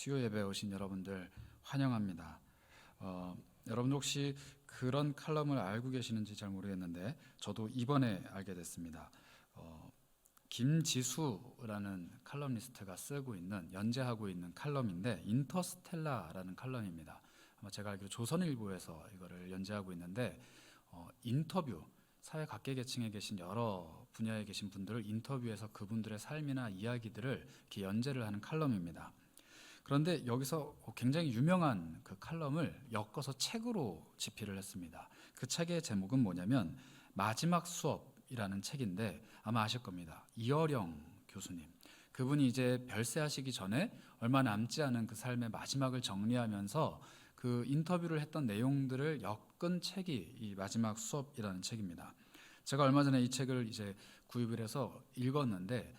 수요 예배에 오신 여러분들 환영합니다. 여러분들 혹시 그런 칼럼을 알고 계시는지 잘 모르겠는데 저도 이번에 알게 됐습니다. 김지수라는 칼럼니스트가 쓰고 있는 연재하고 있는 칼럼인데 인터스텔라라는 칼럼입니다. 아마 제가 알기로 조선일보에서 이거를 연재하고 있는데 인터뷰, 사회 각계 계층에 계신 여러 분야에 계신 분들을 인터뷰해서 그분들의 삶이나 이야기들을 이렇게 연재를 하는 칼럼입니다. 그런데 여기서 굉장히 유명한 그 칼럼을 엮어서 책으로 집필을 했습니다. 그 책의 제목은 뭐냐면 마지막 수업이라는 책인데 아마 아실 겁니다. 이어령 교수님. 그분이 이제 별세하시기 전에 얼마 남지 않은 그 삶의 마지막을 정리하면서 그 인터뷰를 했던 내용들을 엮은 책이 이 마지막 수업이라는 책입니다. 제가 얼마 전에 이 책을 이제 구입을 해서 읽었는데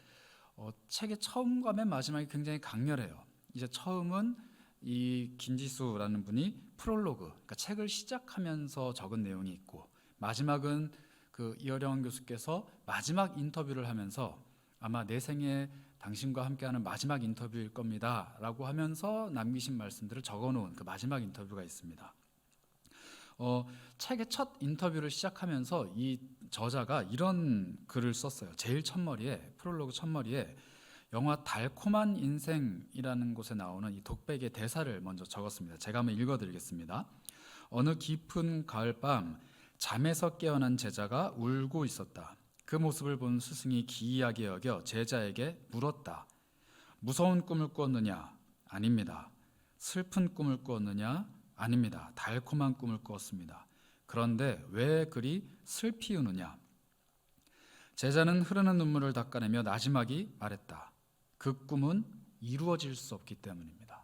책의 처음과 맨 마지막이 굉장히 강렬해요. 이제 처음은 이 김지수라는 분이 프롤로그, 그러니까 책을 시작하면서 적은 내용이 있고, 마지막은 그 이어령 교수께서 마지막 인터뷰를 하면서 아마 내 생에 당신과 함께하는 마지막 인터뷰일 겁니다라고 하면서 남기신 말씀들을 적어놓은 그 마지막 인터뷰가 있습니다. 책의 첫 인터뷰를 시작하면서 이 저자가 이런 글을 썼어요. 제일 첫머리에, 프롤로그 첫머리에 영화 달콤한 인생이라는 곳에 나오는 이 독백의 대사를 먼저 적었습니다. 제가 한번 읽어드리겠습니다. 어느 깊은 가을밤 잠에서 깨어난 제자가 울고 있었다. 그 모습을 본 스승이 기이하게 여겨 제자에게 물었다. 무서운 꿈을 꾸었느냐? 아닙니다. 슬픈 꿈을 꾸었느냐? 아닙니다. 달콤한 꿈을 꾸었습니다. 그런데 왜 그리 슬피 우느냐? 제자는 흐르는 눈물을 닦아내며 나지막이 말했다. 그 꿈은 이루어질 수 없기 때문입니다.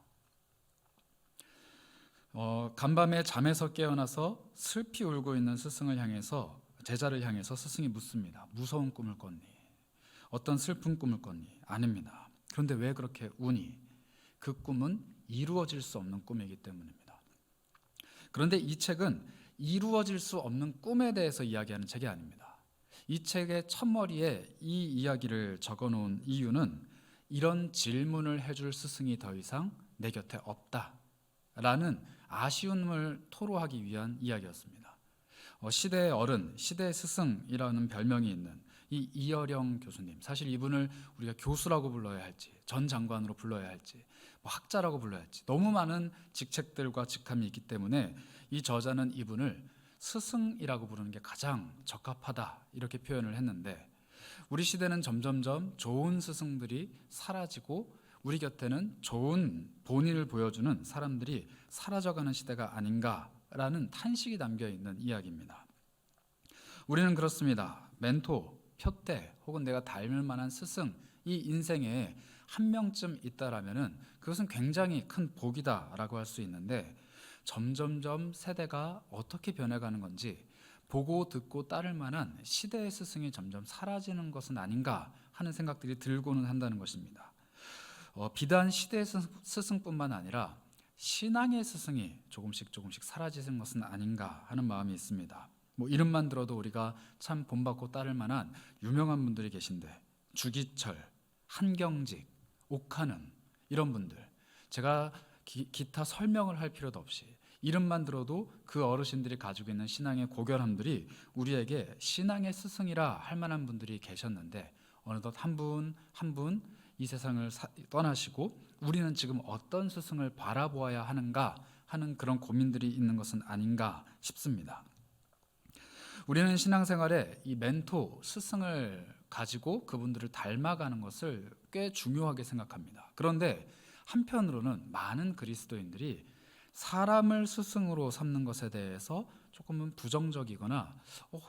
간밤에 잠에서 깨어나서 슬피 울고 있는 스승을 향해서, 제자를 향해서 스승이 묻습니다. 무서운 꿈을 꿨니? 어떤 슬픈 꿈을 꿨니? 아닙니다. 그런데 왜 그렇게 우니? 그 꿈은 이루어질 수 없는 꿈이기 때문입니다. 그런데 이 책은 이루어질 수 없는 꿈에 대해서 이야기하는 책이 아닙니다. 이 책의 첫머리에 이 이야기를 적어놓은 이유는 이런 질문을 해줄 스승이 더 이상 내 곁에 없다라는 아쉬움을 토로하기 위한 이야기였습니다. 시대의 어른, 시대의 스승이라는 별명이 있는 이 이어령 교수님, 사실 이분을 우리가 교수라고 불러야 할지, 전 장관으로 불러야 할지, 학자라고 불러야 할지 너무 많은 직책들과 직함이 있기 때문에 이 저자는 이분을 스승이라고 부르는 게 가장 적합하다 이렇게 표현을 했는데, 우리 시대는 점점점 좋은 스승들이 사라지고 우리 곁에는 좋은 본인을 보여주는 사람들이 사라져가는 시대가 아닌가라는 탄식이 담겨있는 이야기입니다. 우리는 그렇습니다. 멘토, 표대 혹은 내가 닮을 만한 스승, 이 인생에 한 명쯤 있다라면은 그것은 굉장히 큰 복이다라고 할 수 있는데, 점점점 세대가 어떻게 변해가는 건지 보고 듣고 따를 만한 시대의 스승이 점점 사라지는 것은 아닌가 하는 생각들이 들고는 한다는 것입니다. 비단 시대의 스승뿐만 아니라 신앙의 스승이 조금씩 사라지는 것은 아닌가 하는 마음이 있습니다. 이름만 들어도 우리가 참 본받고 따를 만한 유명한 분들이 계신데, 주기철, 한경직, 옥하는 이런 분들, 제가 기타 설명을 할 필요도 없이 이름만 들어도 그 어르신들이 가지고 있는 신앙의 고결함들이 우리에게 신앙의 스승이라 할 만한 분들이 계셨는데, 어느덧 한 분 한 분 이 세상을 떠나시고 우리는 지금 어떤 스승을 바라보아야 하는가 하는 그런 고민들이 있는 것은 아닌가 싶습니다. 우리는 신앙생활에 이 멘토, 스승을 가지고 그분들을 닮아가는 것을 꽤 중요하게 생각합니다. 그런데 한편으로는 많은 그리스도인들이 사람을 스승으로 삼는 것에 대해서 조금은 부정적이거나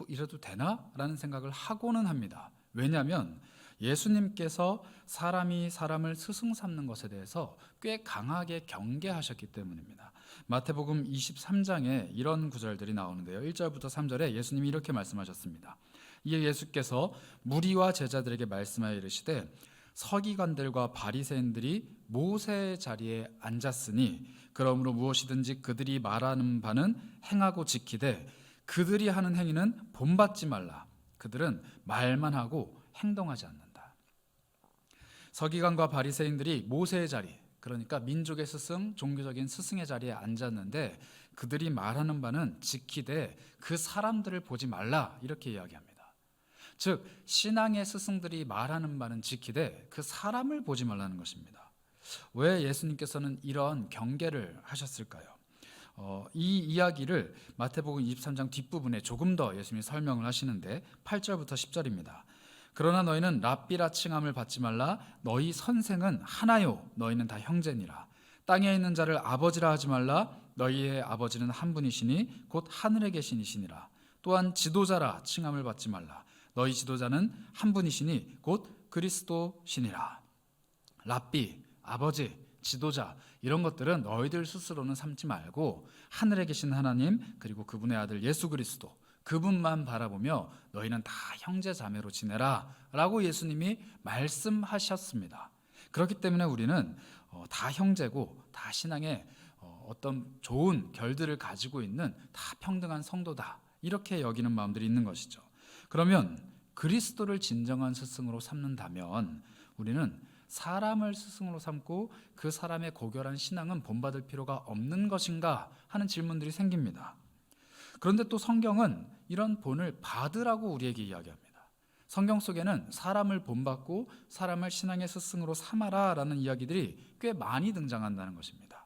이래도 되나? 라는 생각을 하고는 합니다. 왜냐하면 예수님께서 사람이 사람을 스승 삼는 것에 대해서 꽤 강하게 경계하셨기 때문입니다. 마태복음 23장에 이런 구절들이 나오는데요. 1절부터 3절에 예수님이 이렇게 말씀하셨습니다. 이에 예수께서 무리와 제자들에게 말씀하여 이르시되, 서기관들과 바리새인들이 모세의 자리에 앉았으니 그러므로 무엇이든지 그들이 말하는 바는 행하고 지키되 그들이 하는 행위는 본받지 말라. 그들은 말만 하고 행동하지 않는다. 서기관과 바리새인들이 모세의 자리, 그러니까 민족의 스승, 종교적인 스승의 자리에 앉았는데 그들이 말하는 바는 지키되 그 사람들을 보지 말라 이렇게 이야기합니다. 즉 신앙의 스승들이 말하는 바는 지키되 그 사람을 보지 말라는 것입니다. 왜 예수님께서는 이런 경계를 하셨을까요? 이 이야기를 마태복음 23장 뒷부분에 조금 더 예수님이 설명을 하시는데 8절부터 10절입니다. 그러나 너희는 랍비라 칭함을 받지 말라. 너희 선생은 하나요 너희는 다 형제니라. 땅에 있는 자를 아버지라 하지 말라. 너희의 아버지는 한 분이시니 곧 하늘에 계신 이시니라. 또한 지도자라 칭함을 받지 말라. 너희 지도자는 한 분이시니 곧 그리스도시니라. 랍비, 아버지, 지도자 이런 것들은 너희들 스스로는 삼지 말고 하늘에 계신 하나님 그리고 그분의 아들 예수 그리스도 그분만 바라보며 너희는 다 형제 자매로 지내라 라고 예수님이 말씀하셨습니다. 그렇기 때문에 우리는 다 형제고 다 신앙의 어떤 좋은 결들을 가지고 있는 다 평등한 성도다 이렇게 여기는 마음들이 있는 것이죠. 그러면 그리스도를 진정한 스승으로 삼는다면 우리는 사람을 스승으로 삼고 그 사람의 고결한 신앙은 본받을 필요가 없는 것인가 하는 질문들이 생깁니다. 그런데 또 성경은 이런 본을 받으라고 우리에게 이야기합니다. 성경 속에는 사람을 본받고 사람을 신앙의 스승으로 삼아라 라는 이야기들이 꽤 많이 등장한다는 것입니다.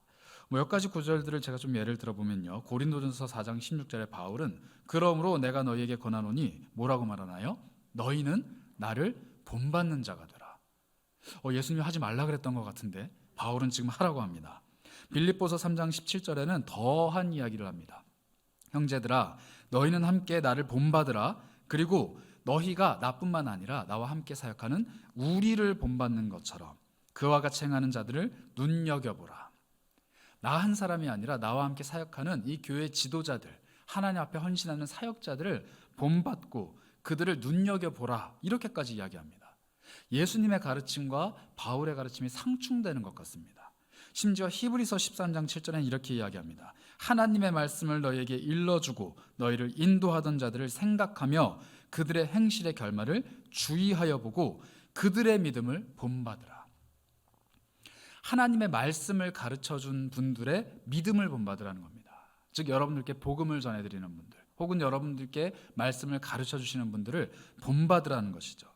몇 가지 구절들을 제가 좀 예를 들어보면요. 고린도전서 4장 16절에 바울은 그러므로 내가 너희에게 권하노니 뭐라고 말하나요? 너희는 나를 본받는 자가 되라. 예수님이 하지 말라 그랬던 것 같은데 바울은 지금 하라고 합니다. 빌립보서 3장 17절에는 더한 이야기를 합니다. 형제들아 너희는 함께 나를 본받으라. 그리고 너희가 나뿐만 아니라 나와 함께 사역하는 우리를 본받는 것처럼 그와 같이 행하는 자들을 눈여겨보라. 나 한 사람이 아니라 나와 함께 사역하는 이 교회 지도자들 하나님 앞에 헌신하는 사역자들을 본받고 그들을 눈여겨보라 이렇게까지 이야기합니다. 예수님의 가르침과 바울의 가르침이 상충되는 것 같습니다. 심지어 히브리서 13장 7절에는 이렇게 이야기합니다. 하나님의 말씀을 너희에게 일러주고 너희를 인도하던 자들을 생각하며 그들의 행실의 결말을 주의하여 보고 그들의 믿음을 본받으라. 하나님의 말씀을 가르쳐준 분들의 믿음을 본받으라는 겁니다. 즉 여러분들께 복음을 전해드리는 분들 혹은 여러분들께 말씀을 가르쳐주시는 분들을 본받으라는 것이죠.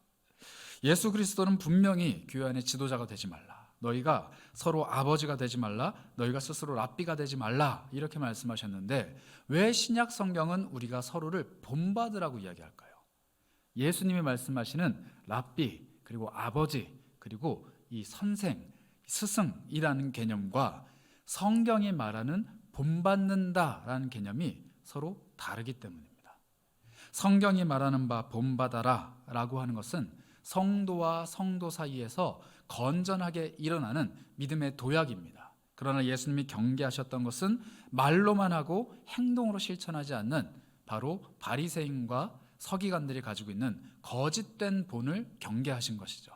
예수 그리스도는 분명히 교회 안의 지도자가 되지 말라. 너희가 서로 아버지가 되지 말라. 너희가 스스로 랍비가 되지 말라. 이렇게 말씀하셨는데 왜 신약 성경은 우리가 서로를 본받으라고 이야기할까요? 예수님이 말씀하시는 랍비 그리고 아버지 그리고 이 선생, 스승이라는 개념과 성경이 말하는 본받는다라는 개념이 서로 다르기 때문입니다. 성경이 말하는 바 본받아라 라고 하는 것은 성도와 성도 사이에서 건전하게 일어나는 믿음의 도약입니다. 그러나 예수님이 경계하셨던 것은 말로만 하고 행동으로 실천하지 않는 바로 바리새인과 서기관들이 가지고 있는 거짓된 본을 경계하신 것이죠.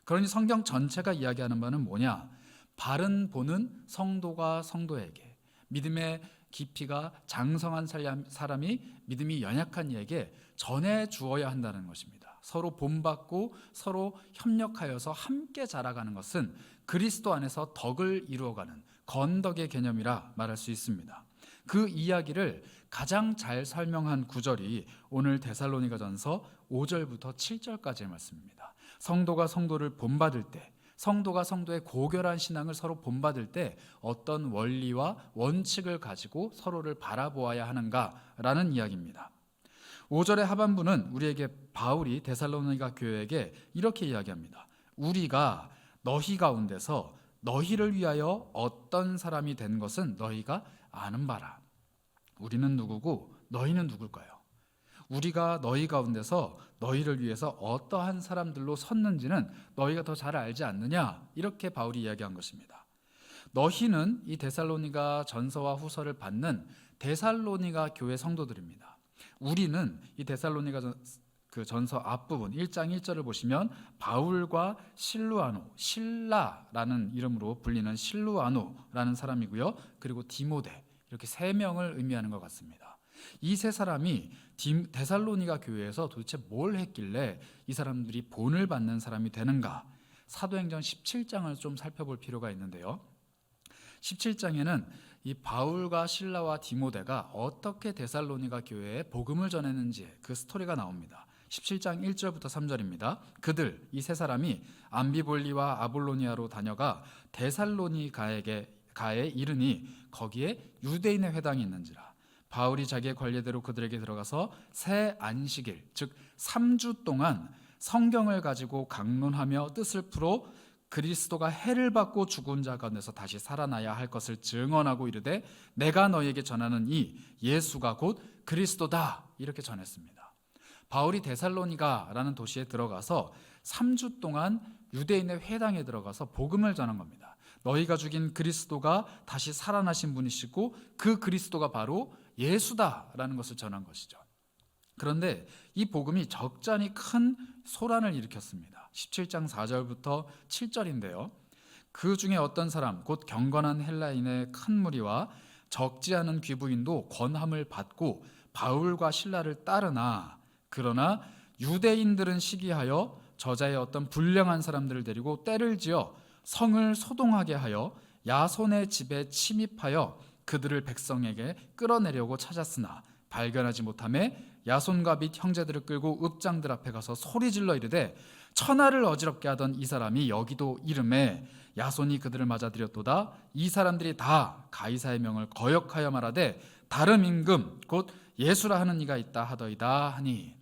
그러니 성경 전체가 이야기하는 바는 뭐냐? 바른 본은 성도가 성도에게, 믿음의 깊이가 장성한 사람이 믿음이 연약한 이에게 전해 주어야 한다는 것입니다. 서로 본받고 서로 협력하여서 함께 자라가는 것은 그리스도 안에서 덕을 이루어가는 건덕의 개념이라 말할 수 있습니다. 그 이야기를 가장 잘 설명한 구절이 오늘 데살로니가전서 5절부터 7절까지의 말씀입니다. 성도가 성도를 본받을 때, 성도가 성도의 고결한 신앙을 서로 본받을 때 어떤 원리와 원칙을 가지고 서로를 바라보아야 하는가라는 이야기입니다. 5절의 하반부는 우리에게 바울이 데살로니가 교회에게 이렇게 이야기합니다. 우리가 너희 가운데서 너희를 위하여 어떤 사람이 된 것은 너희가 아는 바라. 우리는 누구고 너희는 누굴까요? 우리가 너희 가운데서 너희를 위해서 어떠한 사람들로 섰는지는 너희가 더 잘 알지 않느냐? 이렇게 바울이 이야기한 것입니다. 너희는 이 데살로니가 전서와 후서를 받는 데살로니가 교회 성도들입니다. 우리는 이 데살로니가 전서 앞부분 1장 1절을 보시면 바울과 실루아노, 실라라는 이름으로 불리는 실루아노라는 사람이고요. 그리고 디모데 이렇게 세 명을 의미하는 것 같습니다. 이 세 사람이 데살로니가 교회에서 도대체 뭘 했길래 이 사람들이 본을 받는 사람이 되는가? 사도행전 17장을 좀 살펴볼 필요가 있는데요. 17장에는 이 바울과 실라와 디모데가 어떻게 데살로니가 교회에 복음을 전했는지 그 스토리가 나옵니다. 17장 1절부터 3절입니다. 그들 이 세 사람이 암비볼리와 아볼로니아로 다녀가 데살로니가에 이르니 거기에 유대인의 회당이 있는지라. 바울이 자기의 관례대로 그들에게 들어가서 새 안식일 즉 3주 동안 성경을 가지고 강론하며 뜻을 풀어 그리스도가 해를 받고 죽은 자 가운데서 다시 살아나야 할 것을 증언하고 이르되 내가 너희에게 전하는 이 예수가 곧 그리스도다 이렇게 전했습니다. 바울이 데살로니가라는 도시에 들어가서 3주 동안 유대인의 회당에 들어가서 복음을 전한 겁니다. 너희가 죽인 그리스도가 다시 살아나신 분이시고 그 그리스도가 바로 예수다라는 것을 전한 것이죠. 그런데 이 복음이 적잖이 큰 소란을 일으켰습니다. 17장 4절부터 7절인데요. 그 중에 어떤 사람 곧 경건한 헬라인의 큰 무리와 적지 않은 귀부인도 권함을 받고 바울과 실라를 따르나 그러나 유대인들은 시기하여 저자의 어떤 불량한 사람들을 데리고 때를 지어 성을 소동하게 하여 야손의 집에 침입하여 그들을 백성에게 끌어내려고 찾았으나 발견하지 못하매 야손과 및 형제들을 끌고 읍장들 앞에 가서 소리질러 이르되 천하를 어지럽게 하던 이 사람이 여기도 이름에 야손이 그들을 맞아들였도다. 이 사람들이 다 가이사의 명을 거역하여 말하되 다른 임금 곧 예수라 하는 이가 있다 하더이다 하니.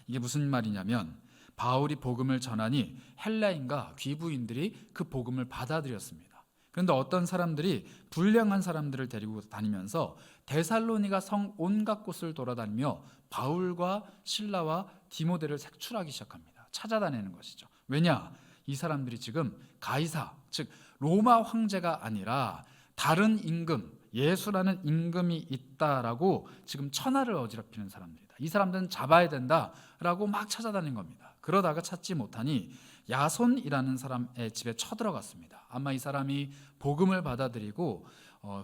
이게 무슨 말이냐면 바울이 복음을 전하니 헬라인과 귀부인들이 그 복음을 받아들였습니다. 그런데 어떤 사람들이 불량한 사람들을 데리고 다니면서 데살로니가 성 온갖 곳을 돌아다니며 바울과 실라와 디모데를 색출하기 시작합니다. 찾아다니는 것이죠. 왜냐? 이 사람들이 지금 가이사, 즉 로마 황제가 아니라 다른 임금, 예수라는 임금이 있다라고 지금 천하를 어지럽히는 사람들이다. 이 사람들은 잡아야 된다라고 막 찾아다닌 겁니다. 그러다가 찾지 못하니 야손이라는 사람의 집에 쳐들어갔습니다. 아마 이 사람이 복음을 받아들이고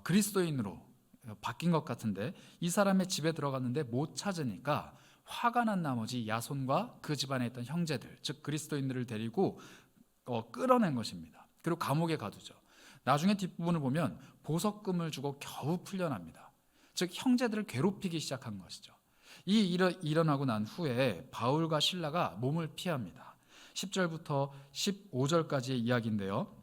그리스도인으로 바뀐 것 같은데 이 사람의 집에 들어갔는데 못 찾으니까 화가 난 나머지 야손과 그 집안에 있던 형제들 즉 그리스도인들을 데리고 끌어낸 것입니다. 그리고 감옥에 가두죠. 나중에 뒷부분을 보면 보석금을 주고 겨우 풀려납니다. 즉 형제들을 괴롭히기 시작한 것이죠. 이 일어나고 난 후에 바울과 실라가 몸을 피합니다. 10절부터 15절까지의 이야기인데요.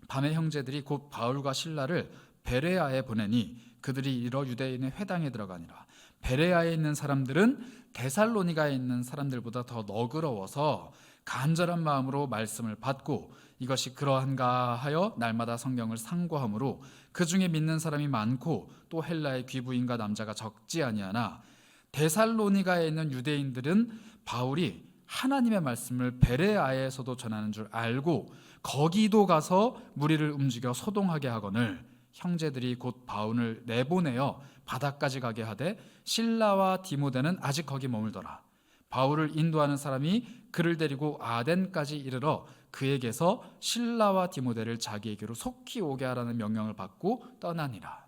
밤에 형제들이 곧 바울과 실라를 베레아에 보내니 그들이 이르러 유대인의 회당에 들어가니라. 베레아에 있는 사람들은 데살로니가에 있는 사람들보다 더 너그러워서 간절한 마음으로 말씀을 받고 이것이 그러한가 하여 날마다 성경을 상고하므로 그 중에 믿는 사람이 많고 또 헬라의 귀부인과 남자가 적지 아니하나 데살로니가에 있는 유대인들은 바울이 하나님의 말씀을 베레아에서도 전하는 줄 알고 거기도 가서 무리를 움직여 소동하게 하거늘 형제들이 곧 바울을 내보내어 바다까지 가게 하되 실라와 디모데는 아직 거기 머물더라. 바울을 인도하는 사람이 그를 데리고 아덴까지 이르러 그에게서 실라와 디모데를 자기에게로 속히 오게 하라는 명령을 받고 떠나니라.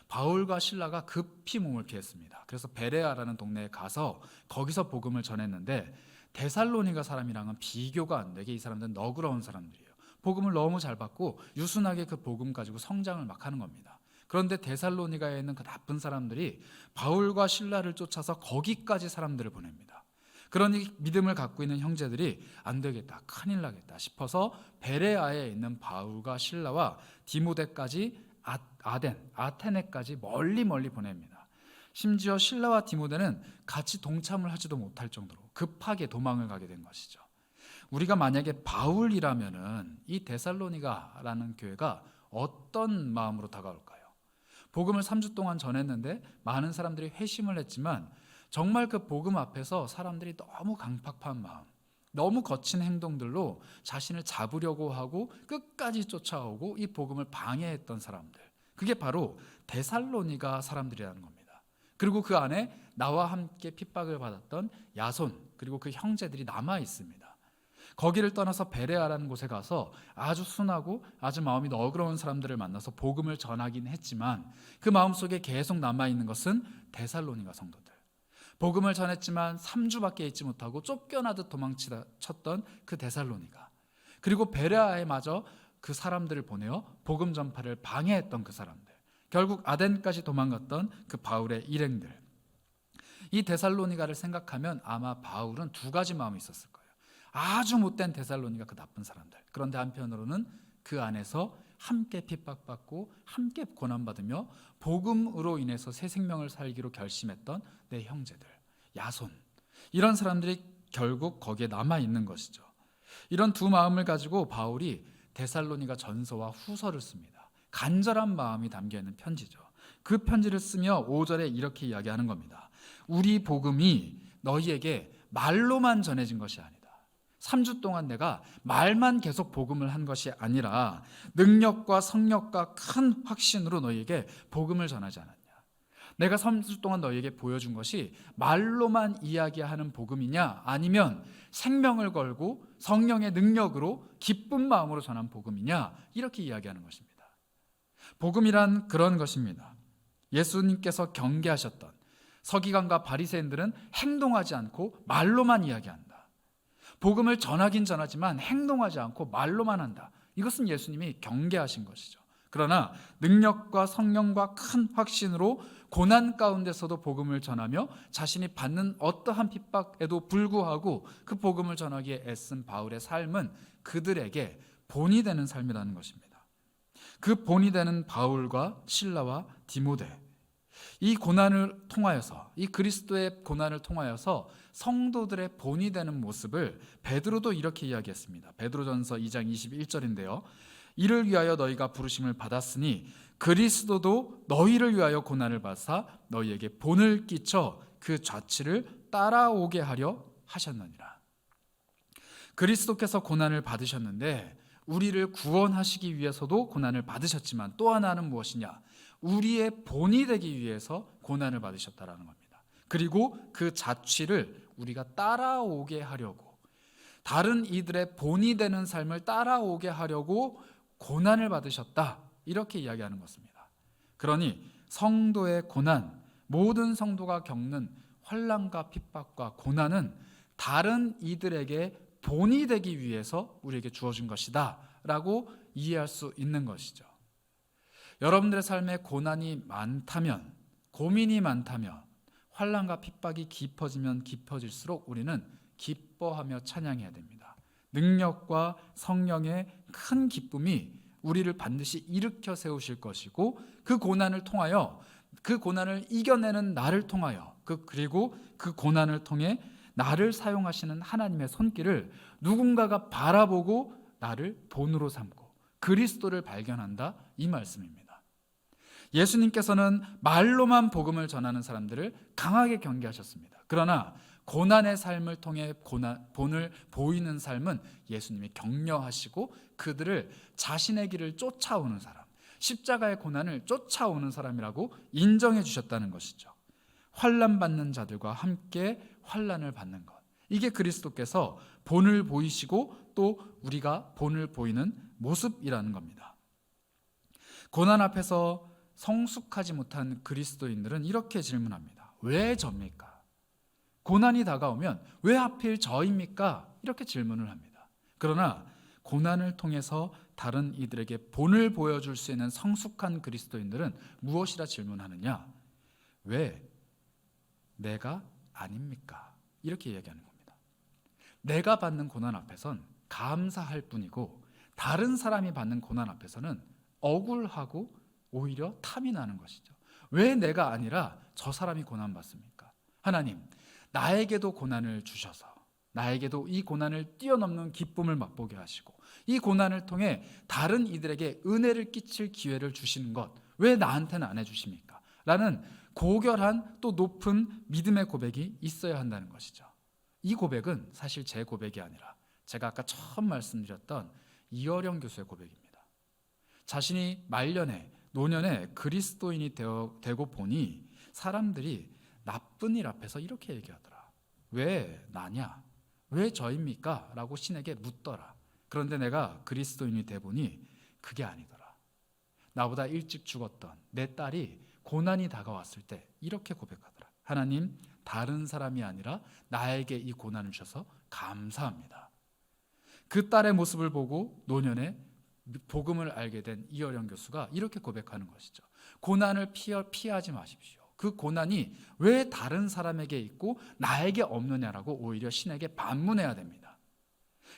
바울과 실라가 급히 몸을 피했습니다. 그래서 베레아라는 동네에 가서 거기서 복음을 전했는데 데살로니가 사람이랑은 비교가 안 되게 이 사람들은 너그러운 사람들이에요. 복음을 너무 잘 받고 유순하게 그 복음 가지고 성장을 막 하는 겁니다. 그런데 데살로니가에 있는 그 나쁜 사람들이 바울과 실라를 쫓아서 거기까지 사람들을 보냅니다. 그러니 믿음을 갖고 있는 형제들이 안 되겠다, 큰일 나겠다 싶어서 베레아에 있는 바울과 실라와 디모데까지 아테네까지 멀리 보냅니다. 심지어 실라와 디모데는 같이 동참을 하지도 못할 정도로 급하게 도망을 가게 된 것이죠. 우리가 만약에 바울이라면은 이 데살로니가라는 교회가 어떤 마음으로 다가올까요? 복음을 3주 동안 전했는데 많은 사람들이 회심을 했지만 정말 그 복음 앞에서 사람들이 너무 강팍한 마음, 너무 거친 행동들로 자신을 잡으려고 하고 끝까지 쫓아오고 이 복음을 방해했던 사람들, 그게 바로 데살로니가 사람들이라는 겁니다. 그리고 그 안에 나와 함께 핍박을 받았던 야손 그리고 그 형제들이 남아 있습니다. 거기를 떠나서 베레아라는 곳에 가서 아주 순하고 아주 마음이 너그러운 사람들을 만나서 복음을 전하긴 했지만 그 마음속에 계속 남아있는 것은 데살로니가 성도들. 복음을 전했지만 3주밖에 있지 못하고 쫓겨나듯 도망쳤던 그 데살로니가. 그리고 베레아에 마저 그 사람들을 보내어 복음 전파를 방해했던 그 사람들, 결국 아덴까지 도망갔던 그 바울의 일행들, 이 데살로니가를 생각하면 아마 바울은 두 가지 마음이 있었을 거예요. 아주 못된 데살로니가, 그 나쁜 사람들. 그런데 한편으로는 그 안에서 함께 핍박받고 함께 고난받으며 복음으로 인해서 새 생명을 살기로 결심했던 내 형제들, 야손, 이런 사람들이 결국 거기에 남아있는 것이죠. 이런 두 마음을 가지고 바울이 데살로니가 전서와 후서를 씁니다. 간절한 마음이 담겨있는 편지죠. 그 편지를 쓰며 5절에 이렇게 이야기하는 겁니다. 우리 복음이 너희에게 말로만 전해진 것이 아니다. 3주 동안 내가 말만 계속 복음을 한 것이 아니라 능력과 성령과 큰 확신으로 너희에게 복음을 전하지 않았냐. 내가 3주 동안 너희에게 보여준 것이 말로만 이야기하는 복음이냐, 아니면 생명을 걸고 성령의 능력으로 기쁜 마음으로 전한 복음이냐, 이렇게 이야기하는 것입니다. 복음이란 그런 것입니다. 예수님께서 경계하셨던 서기관과 바리새인들은 행동하지 않고 말로만 이야기한다. 복음을 전하긴 전하지만 행동하지 않고 말로만 한다. 이것은 예수님이 경계하신 것이죠. 그러나 능력과 성령과 큰 확신으로 고난 가운데서도 복음을 전하며 자신이 받는 어떠한 핍박에도 불구하고 그 복음을 전하기에 애쓴 바울의 삶은 그들에게 본이 되는 삶이라는 것입니다. 그 본이 되는 바울과 실라와 디모데, 이 고난을 통하여서, 이 그리스도의 고난을 통하여서 성도들의 본이 되는 모습을 베드로도 이렇게 이야기했습니다. 베드로전서 2장 21절인데요. 이를 위하여 너희가 부르심을 받았으니 그리스도도 너희를 위하여 고난을 받사 너희에게 본을 끼쳐 그 좌치를 따라오게 하려 하셨느니라. 그리스도께서 고난을 받으셨는데 우리를 구원하시기 위해서도 고난을 받으셨지만 또 하나는 무엇이냐? 우리의 본이 되기 위해서 고난을 받으셨다라는 겁니다. 그리고 그 자취를 우리가 따라오게 하려고, 다른 이들의 본이 되는 삶을 따라오게 하려고 고난을 받으셨다, 이렇게 이야기하는 것입니다. 그러니 성도의 고난, 모든 성도가 겪는 환난과 핍박과 고난은 다른 이들에게 본이 되기 위해서 우리에게 주어진 것이다 라고 이해할 수 있는 것이죠. 여러분들의 삶에 고난이 많다면, 고민이 많다면, 환난과 핍박이 깊어지면 깊어질수록 우리는 기뻐하며 찬양해야 됩니다. 능력과 성령의 큰 기쁨이 우리를 반드시 일으켜 세우실 것이고, 그 고난을 통하여, 그 고난을 이겨내는 나를 통하여, 그리고 그 고난을 통해 나를 사용하시는 하나님의 손길을 누군가가 바라보고 나를 본으로 삼고 그리스도를 발견한다, 이 말씀입니다. 예수님께서는 말로만 복음을 전하는 사람들을 강하게 경계하셨습니다. 그러나 고난의 삶을 통해 본을 보이는 삶은 예수님이 격려하시고 그들을 자신의 길을 쫓아오는 사람, 십자가의 고난을 쫓아오는 사람이라고 인정해 주셨다는 것이죠. 환난 받는 자들과 함께 환난을 받는 것, 이게 그리스도께서 본을 보이시고 또 우리가 본을 보이는 모습이라는 겁니다. 고난 앞에서 성숙하지 못한 그리스도인들은 이렇게 질문합니다. 왜 저입니까? 고난이 다가오면 왜 하필 저입니까? 이렇게 질문을 합니다. 그러나 고난을 통해서 다른 이들에게 본을 보여줄 수 있는 성숙한 그리스도인들은 무엇이라 질문하느냐? 왜 내가 아닙니까? 이렇게 이야기하는 겁니다. 내가 받는 고난 앞에선 감사할 뿐이고 다른 사람이 받는 고난 앞에서는 억울하고 오히려 탐이 나는 것이죠. 왜 내가 아니라 저 사람이 고난받습니까? 하나님, 나에게도 고난을 주셔서 나에게도 이 고난을 뛰어넘는 기쁨을 맛보게 하시고 이 고난을 통해 다른 이들에게 은혜를 끼칠 기회를 주시는 것, 왜 나한테는 안 해주십니까? 라는 고결한 또 높은 믿음의 고백이 있어야 한다는 것이죠. 이 고백은 사실 제 고백이 아니라 제가 아까 처음 말씀드렸던 이어령 교수의 고백입니다. 자신이 말년에 노년에 그리스도인이 되고 보니 사람들이 나쁜 일 앞에서 이렇게 얘기하더라. 왜 나냐? 왜 저입니까? 라고 신에게 묻더라. 그런데 내가 그리스도인이 돼 보니 그게 아니더라. 나보다 일찍 죽었던 내 딸이 고난이 다가왔을 때 이렇게 고백하더라. 하나님, 다른 사람이 아니라 나에게 이 고난을 주셔서 감사합니다. 그 딸의 모습을 보고 노년에 복음을 알게 된 이어령 교수가 이렇게 고백하는 것이죠. 고난을 피하지 마십시오. 그 고난이 왜 다른 사람에게 있고 나에게 없느냐라고 오히려 신에게 반문해야 됩니다.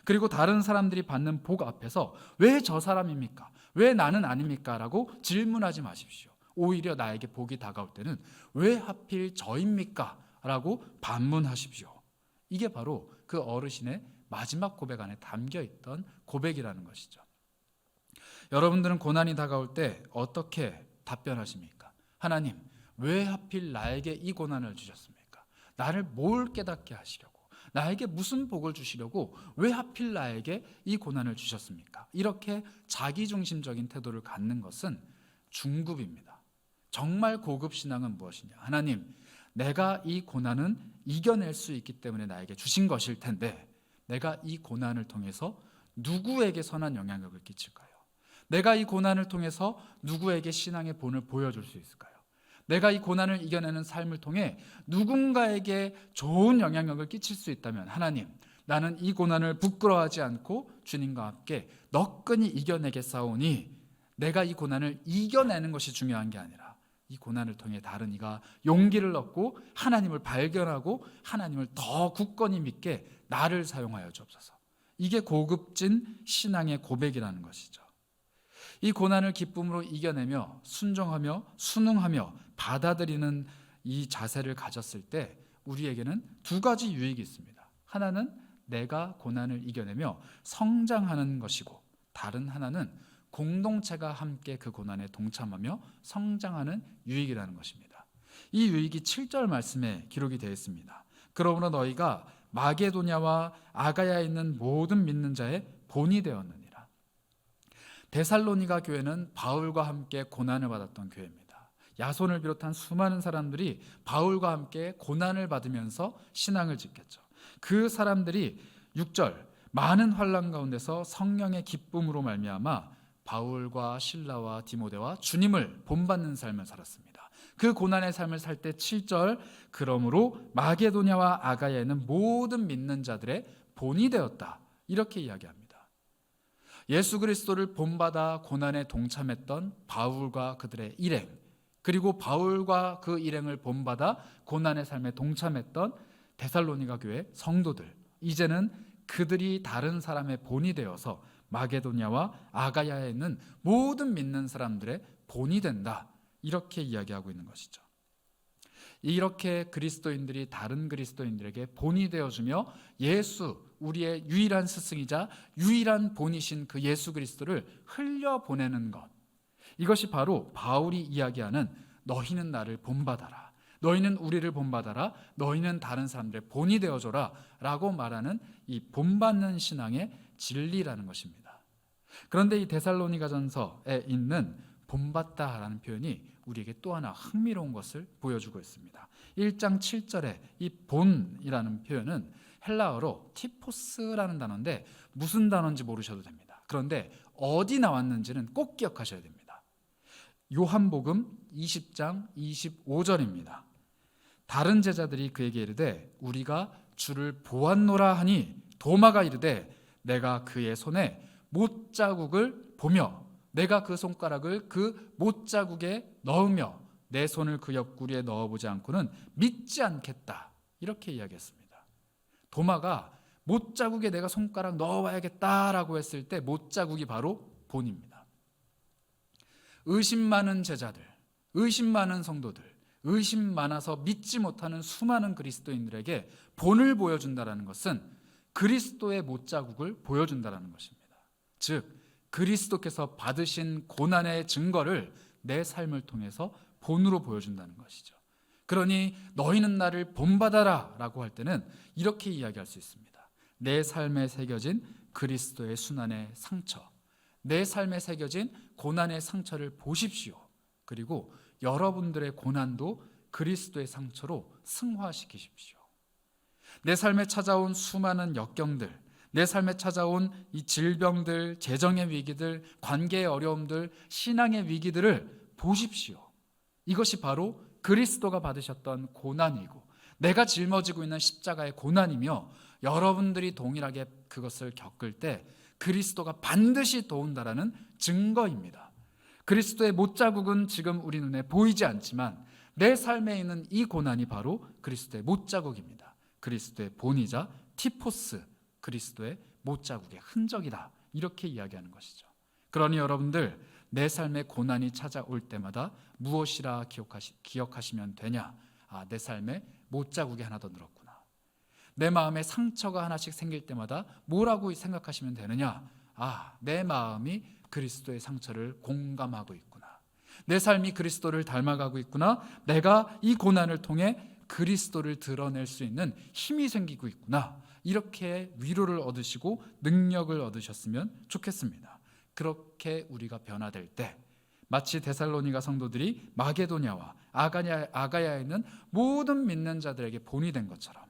그리고 다른 사람들이 받는 복 앞에서 왜 저 사람입니까? 왜 나는 아닙니까? 라고 질문하지 마십시오. 오히려 나에게 복이 다가올 때는 왜 하필 저입니까? 라고 반문하십시오. 이게 바로 그 어르신의 마지막 고백 안에 담겨 있던 고백이라는 것이죠. 여러분들은 고난이 다가올 때 어떻게 답변하십니까? 하나님, 왜 하필 나에게 이 고난을 주셨습니까? 나를 뭘 깨닫게 하시려고? 나에게 무슨 복을 주시려고 왜 하필 나에게 이 고난을 주셨습니까? 이렇게 자기중심적인 태도를 갖는 것은 중급입니다. 정말 고급 신앙은 무엇이냐? 하나님, 내가 이 고난은 이겨낼 수 있기 때문에 나에게 주신 것일 텐데 내가 이 고난을 통해서 누구에게 선한 영향력을 끼칠까요? 내가 이 고난을 통해서 누구에게 신앙의 본을 보여줄 수 있을까요? 내가 이 고난을 이겨내는 삶을 통해 누군가에게 좋은 영향력을 끼칠 수 있다면 하나님, 나는 이 고난을 부끄러워하지 않고 주님과 함께 너끈히 이겨내겠사오니 내가 이 고난을 이겨내는 것이 중요한 게 아니라 이 고난을 통해 다른 이가 용기를 얻고 하나님을 발견하고 하나님을 더 굳건히 믿게 나를 사용하여 주옵소서. 이게 고급진 신앙의 고백이라는 것이죠. 이 고난을 기쁨으로 이겨내며 순종하며 순응하며 받아들이는 이 자세를 가졌을 때 우리에게는 두 가지 유익이 있습니다. 하나는 내가 고난을 이겨내며 성장하는 것이고 다른 하나는 공동체가 함께 그 고난에 동참하며 성장하는 유익이라는 것입니다. 이 유익이 7절 말씀에 기록이 되어 있습니다. 그러므로 너희가 마게도냐와 아가야에 있는 모든 믿는 자의 본이 되었느니라. 데살로니가 교회는 바울과 함께 고난을 받았던 교회입니다. 야손을 비롯한 수많은 사람들이 바울과 함께 고난을 받으면서 신앙을 짓겠죠. 그 사람들이 6절 많은 환난 가운데서 성령의 기쁨으로 말미암아 바울과 실라와 디모데와 주님을 본받는 삶을 살았습니다. 그 고난의 삶을 살 때 7절 그러므로 마게도냐와 아가야에는 모든 믿는 자들의 본이 되었다. 이렇게 이야기합니다. 예수 그리스도를 본받아 고난에 동참했던 바울과 그들의 일행, 그리고 바울과 그 일행을 본받아 고난의 삶에 동참했던 데살로니가 교회 성도들, 이제는 그들이 다른 사람의 본이 되어서 마게도냐와 아가야에 있는 모든 믿는 사람들의 본이 된다. 이렇게 이야기하고 있는 것이죠. 이렇게 그리스도인들이 다른 그리스도인들에게 본이 되어주며 예수, 우리의 유일한 스승이자 유일한 본이신 그 예수 그리스도를 흘려보내는 것, 이것이 바로 바울이 이야기하는 너희는 나를 본받아라, 너희는 우리를 본받아라, 너희는 다른 사람들의 본이 되어줘라 라고 말하는 이 본받는 신앙의 진리라는 것입니다. 그런데 이 데살로니가전서에 있는 본받다라는 표현이 우리에게 또 하나 흥미로운 것을 보여주고 있습니다. 1장 7절에 이 본이라는 표현은 헬라어로 티포스라는 단어인데 무슨 단어인지 모르셔도 됩니다. 그런데 어디 나왔는지는 꼭 기억하셔야 됩니다. 요한복음 20장 25절입니다. 다른 제자들이 그에게 이르되 우리가 주를 보았노라 하니 도마가 이르되 내가 그의 손에 못자국을 보며 내가 그 손가락을 그 못자국에 넣으며 내 손을 그 옆구리에 넣어보지 않고는 믿지 않겠다. 이렇게 이야기했습니다. 도마가 못자국에 내가 손가락 넣어봐야겠다라고 했을 때 못자국이 바로 본입니다. 의심 많은 제자들, 의심 많은 성도들, 의심 많아서 믿지 못하는 수많은 그리스도인들에게 본을 보여준다는 것은 그리스도의 못자국을 보여준다는 것입니다. 즉 그리스도께서 받으신 고난의 증거를 내 삶을 통해서 본으로 보여준다는 것이죠. 그러니 너희는 나를 본받아라 라고 할 때는 이렇게 이야기할 수 있습니다. 내 삶에 새겨진 그리스도의 순환의 상처, 내 삶에 새겨진 고난의 상처를 보십시오. 그리고 여러분들의 고난도 그리스도의 상처로 승화시키십시오. 내 삶에 찾아온 수많은 역경들, 내 삶에 찾아온 이 질병들, 재정의 위기들, 관계의 어려움들, 신앙의 위기들을 보십시오. 이것이 바로 그리스도가 받으셨던 고난이고 내가 짊어지고 있는 십자가의 고난이며 여러분들이 동일하게 그것을 겪을 때 그리스도가 반드시 도운다라는 증거입니다. 그리스도의 못자국은 지금 우리 눈에 보이지 않지만 내 삶에 있는 이 고난이 바로 그리스도의 못자국입니다. 그리스도의 본이자 티포스, 그리스도의 못자국의 흔적이다, 이렇게 이야기하는 것이죠. 그러니 여러분들, 내 삶에 고난이 찾아올 때마다 무엇이라 기억하시면 되냐? 내 삶에 못자국이 하나 더 늘었구나. 내 마음에 상처가 하나씩 생길 때마다 뭐라고 생각하시면 되느냐? 내 마음이 그리스도의 상처를 공감하고 있구나. 내 삶이 그리스도를 닮아가고 있구나. 내가 이 고난을 통해 그리스도를 드러낼 수 있는 힘이 생기고 있구나. 이렇게 위로를 얻으시고 능력을 얻으셨으면 좋겠습니다. 그렇게 우리가 변화될 때 마치 데살로니가 성도들이 마게도냐와 아가야에 있는 모든 믿는 자들에게 본이 된 것처럼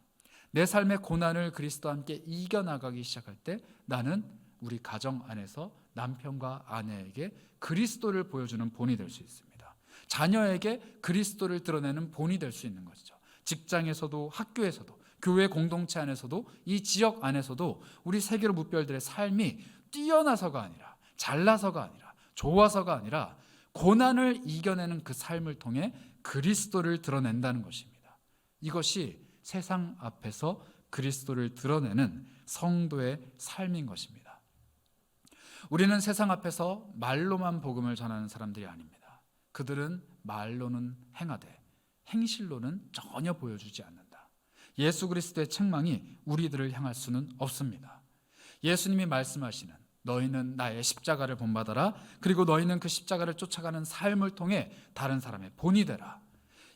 내 삶의 고난을 그리스도와 함께 이겨나가기 시작할 때 나는 우리 가정 안에서 남편과 아내에게 그리스도를 보여주는 본이 될 수 있습니다. 자녀에게 그리스도를 드러내는 본이 될 수 있는 것이죠. 직장에서도, 학교에서도, 교회 공동체 안에서도, 이 지역 안에서도 우리 세계로 무별들의 삶이 뛰어나서가 아니라, 잘나서가 아니라, 좋아서가 아니라 고난을 이겨내는 그 삶을 통해 그리스도를 드러낸다는 것입니다. 이것이 세상 앞에서 그리스도를 드러내는 성도의 삶인 것입니다. 우리는 세상 앞에서 말로만 복음을 전하는 사람들이 아닙니다. 그들은 말로는 행하되 행실로는 전혀 보여주지 않는다. 예수 그리스도의 책망이 우리들을 향할 수는 없습니다. 예수님이 말씀하시는 너희는 나의 십자가를 본받아라. 그리고 너희는 그 십자가를 쫓아가는 삶을 통해 다른 사람의 본이 되라.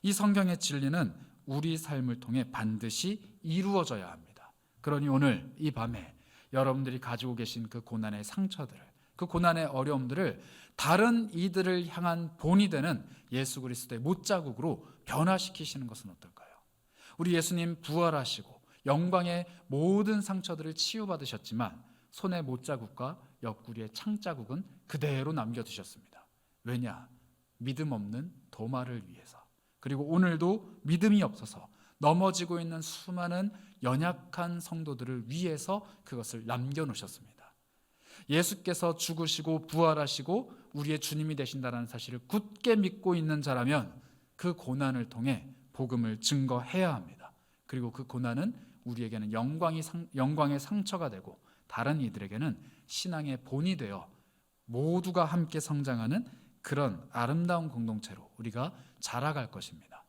이 성경의 진리는 우리 삶을 통해 반드시 이루어져야 합니다. 그러니 오늘 이 밤에 여러분들이 가지고 계신 그 고난의 상처들을, 그 고난의 어려움들을 다른 이들을 향한 본이 되는 예수 그리스도의 못자국으로 변화시키시는 것은 어떨까요? 우리 예수님 부활하시고 영광의 모든 상처들을 치유받으셨지만 손의 못자국과 옆구리의 창자국은 그대로 남겨두셨습니다. 왜냐? 믿음 없는 도마를 위해서. 그리고 오늘도 믿음이 없어서 넘어지고 있는 수많은 연약한 성도들을 위해서 그것을 남겨놓으셨습니다. 예수께서 죽으시고 부활하시고 우리의 주님이 되신다는 사실을 굳게 믿고 있는 자라면 그 고난을 통해 복음을 증거해야 합니다. 그리고 그 고난은 우리에게는 영광의 상처가 되고 다른 이들에게는 신앙의 본이 되어 모두가 함께 성장하는 그런 아름다운 공동체로 우리가 자라갈 것입니다.